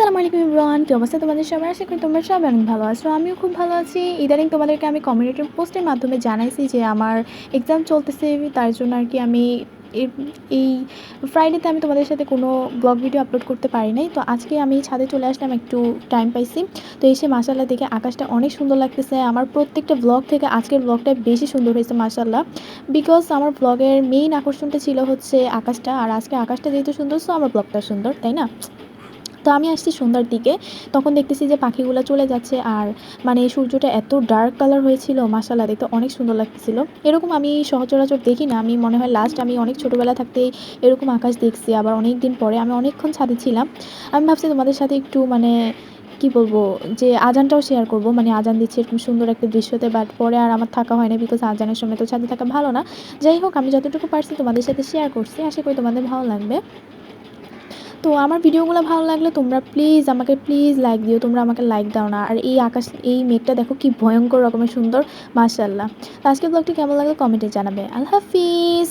আসসালামু আলাইকুম এভরিওয়ান, কি অবস্থা তোমাদের সবার? আশা করি তোমরা সবাই অনেক ভালো আছো। আমিও খুব ভালো আছি। ইদানিং তোমাদেরকে আমি কমিউনিটি পোস্টের মাধ্যমে জানাইছি যে আমার এক্সাম চলতেছে, তার জন্য আর কি আমি এই ফ্রাইডেতে আমি তোমাদের সাথে কোনো ব্লগ ভিডিও আপলোড করতে পারি নাই। তো আজকে আমি ছাদে চলে আসলাম, একটু টাইম পাইছি। তো এসে মাশাআল্লাহ দেখে আকাশটা অনেক সুন্দর লাগতেছে। আমার প্রত্যেকটা ব্লগ থেকে আজকের ব্লগটা বেশি সুন্দর হয়েছে মাশাআল্লাহ, বিকজ আমার ব্লগের মেইন আকর্ষণটা ছিল হচ্ছে আকাশটা, আর আজকে আকাশটা যেহেতু সুন্দর সো আমার ব্লগটা সুন্দর, তাই না? তো আমি আসছি সন্ধ্যার দিকে, তখন দেখতেছি যে পাখিগুলো চলে যাচ্ছে, আর মানে সূর্যটা এত ডার্ক কালার হয়েছিল মাশাআল্লাহ, দেখতে অনেক সুন্দর লাগতেছিল। এরকম আমি সচরাচর দেখি না, আমি মনে হয় লাস্ট আমি অনেক ছোটোবেলা থাকতেই এরকম আকাশ দেখছি, আবার অনেক দিন পরে। আমি অনেকক্ষণ ছাদে ছিলাম, আমি ভাবছি তোমাদের সাথে একটু মানে কি বলবো, যে আজানটাও শেয়ার করব, মানে আজান দিচ্ছে এরকম সুন্দর একটা দৃশ্যতে, বাট পরে আর আমার থাকা হয় না, বিকজ আজানের সময় তো ছাদে থাকা ভালো না। যাই হোক, আমি যতটুকু পারছি তোমাদের সাথে শেয়ার করছি, আশা করি তোমাদের ভালো লাগবে। তো আমার ভিডিওগুলো ভালো লাগলে তোমরা প্লিজ লাইক দিও। তোমরা আমাকে লাইক দাও না। আর এই আকাশ, এই মেঘটা দেখো কি ভয়ঙ্কর রকমের সুন্দর, মাশাআল্লাহ। তো আজকের ব্লগটি কেমন লাগলো কমেন্টে জানাবে। আল্লাহ হাফিজ।